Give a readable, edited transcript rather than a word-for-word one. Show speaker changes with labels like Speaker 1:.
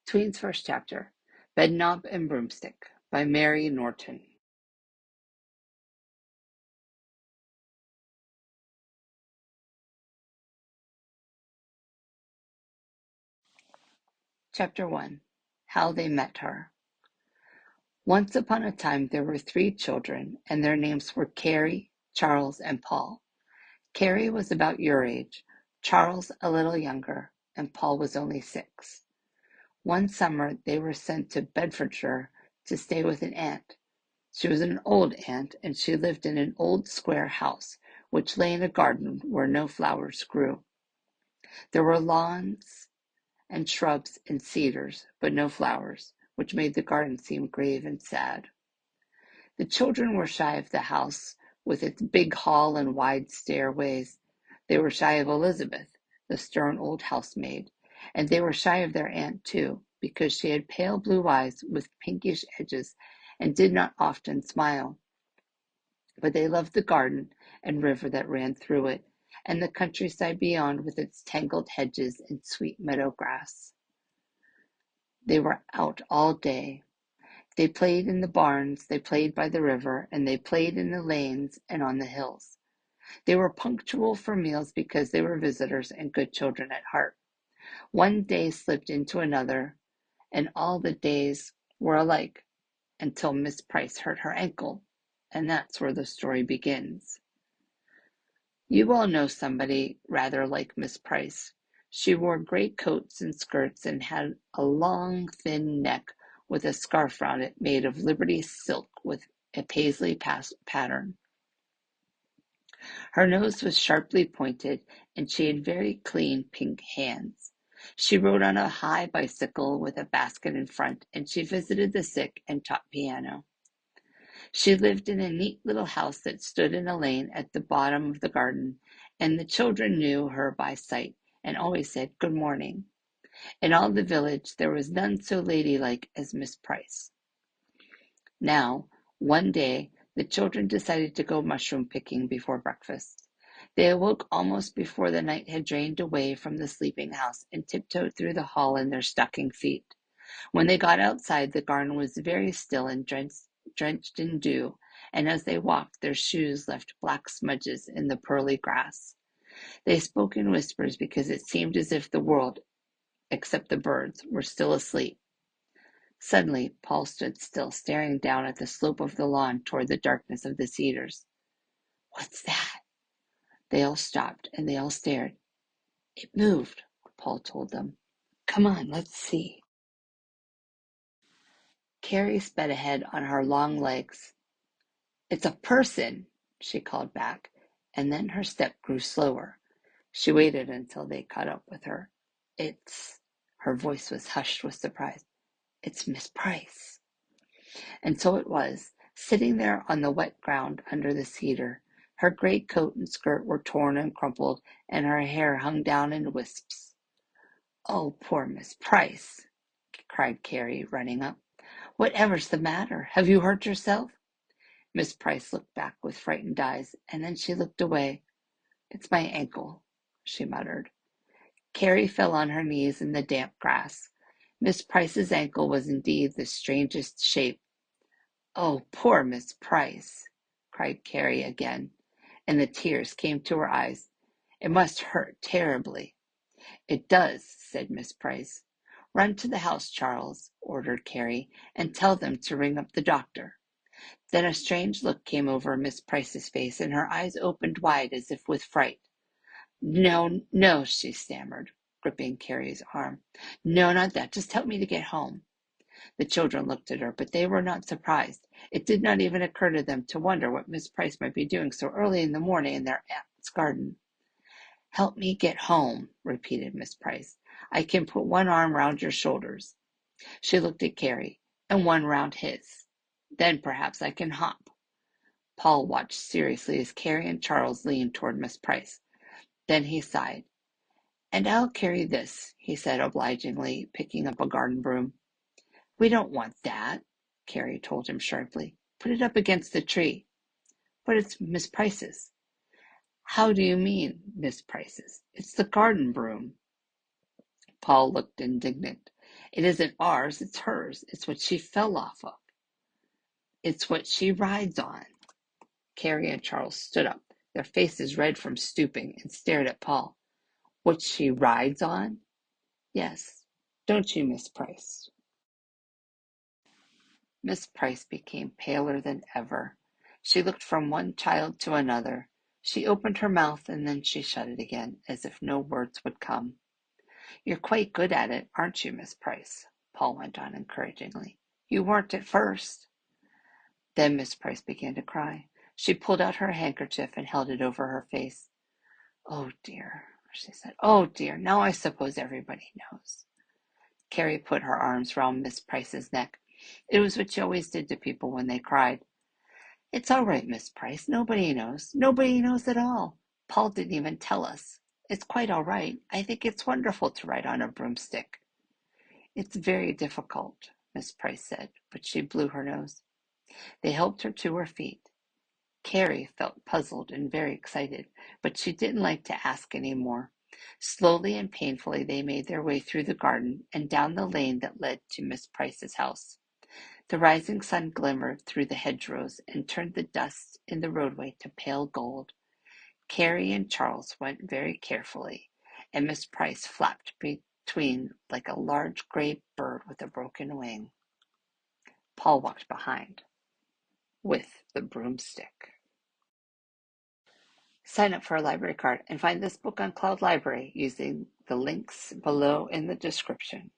Speaker 1: Tween's first chapter, Bedknob and Broomstick, by Mary Norton. Chapter 1. How They Met Her. Once upon a time there were 3 children, and their names were Carey, Charles, and Paul. Carey was about your age, Charles a little younger, and Paul was only 6. One summer they were sent to Bedfordshire to stay with an aunt. She was an old aunt, and she lived in an old square house, which lay in a garden where no flowers grew. There were lawns and shrubs and cedars, but no flowers, which made the garden seem grave and sad. The children were shy of the house with its big hall and wide stairways. They were shy of Elizabeth, the stern old housemaid, and they were shy of their aunt too, because she had pale blue eyes with pinkish edges and did not often smile. But they loved the garden and river that ran through it, and the countryside beyond with its tangled hedges and sweet meadow grass. They were out all day. They played in the barns, they played by the river, and they played in the lanes and on the hills. They were punctual for meals because they were visitors and good children at heart. One day slipped into another, and all the days were alike until Miss Price hurt her ankle, and that's where the story begins. You all know somebody rather like Miss Price. She wore gray coats and skirts and had a long, thin neck with a scarf round it made of Liberty silk with a paisley pattern. Her nose was sharply pointed, and she had very clean pink hands. She rode on a high bicycle with a basket in front, and she visited the sick and taught piano. She lived in a neat little house that stood in a lane at the bottom of the garden, and the children knew her by sight and always said good morning. In all the village there was none so ladylike as Miss Price. Now, one day, the children decided to go mushroom picking before breakfast. They awoke almost before the night had drained away from the sleeping house and tiptoed through the hall in their stocking feet. When they got outside, the garden was very still and drenched in dew, and as they walked, their shoes left black smudges in the pearly grass. They spoke in whispers because it seemed as if the world, except the birds, were still asleep. Suddenly, Paul stood still, staring down at the slope of the lawn toward the darkness of the cedars. "What's that?" They all stopped, and they all stared. "It moved," Paul told them. "Come on, let's see." Carey sped ahead on her long legs. "It's a person," she called back, and then her step grew slower. She waited until they caught up with her. "It's—" her voice was hushed with surprise. "It's Miss Price." And so it was, sitting there on the wet ground under the cedar. Her gray coat and skirt were torn and crumpled, and her hair hung down in wisps. "Oh, poor Miss Price!" cried Carey, running up. "Whatever's the matter? Have you hurt yourself?" Miss Price looked back with frightened eyes, and then she looked away. "It's my ankle," she muttered. Carey fell on her knees in the damp grass. Miss Price's ankle was indeed the strangest shape. "Oh, poor Miss Price!" cried Carey again, and the tears came to her eyes. "It must hurt terribly." "It does," said Miss Price. "Run to the house, Charles," ordered Carey, "and tell them to ring up the doctor." Then a strange look came over Miss Price's face, and her eyes opened wide as if with fright. "No, no," she stammered, gripping Carey's arm. "No, not that. Just help me to get home." The children looked at her, but they were not surprised. It did not even occur to them to wonder what Miss Price might be doing so early in the morning in their aunt's garden. "Help me get home," repeated Miss Price. "I can put one arm round your shoulders." She looked at Carey, "and one round his. Then perhaps I can hop." Paul watched seriously as Carey and Charles leaned toward Miss Price. Then he sighed. "And I'll carry this," he said obligingly, picking up a garden broom. "We don't want that," Carey told him sharply. "Put it up against the tree." "But it's Miss Price's." "How do you mean, Miss Price's? It's the garden broom." Paul looked indignant. It isn't ours, it's hers. It's what she fell off of. It's what she rides on. Carey and Charles stood up, their faces red from stooping, and stared at Paul. What she rides on? Yes. Don't you, Miss Price? Miss Price became paler than ever. She looked from one child to another. She opened her mouth and then she shut it again, as if no words would come. You're quite good at it, aren't you, Miss Price? Paul went on encouragingly. You weren't at first. Then Miss Price began to cry. She pulled out her handkerchief and held it over her face. Oh, dear, she said. Oh, dear, now I suppose everybody knows. Carey put her arms round Miss Price's neck. It was what she always did to people when they cried. It's all right, Miss Price. Nobody knows. Nobody knows at all. Paul didn't even tell us. It's quite all right. I think it's wonderful to ride on a broomstick. It's very difficult, Miss Price said, but she blew her nose. They helped her to her feet. Carey felt puzzled and very excited, but she didn't like to ask any more. Slowly and painfully they made their way through the garden and down the lane that led to Miss Price's house. The rising sun glimmered through the hedgerows and turned the dust in the roadway to pale gold. Carey and Charles went very carefully, and Miss Price flapped between like a large gray bird with a broken wing. Paul walked behind with the broomstick. Sign up for a library card and find this book on Cloud Library using the links below in the description.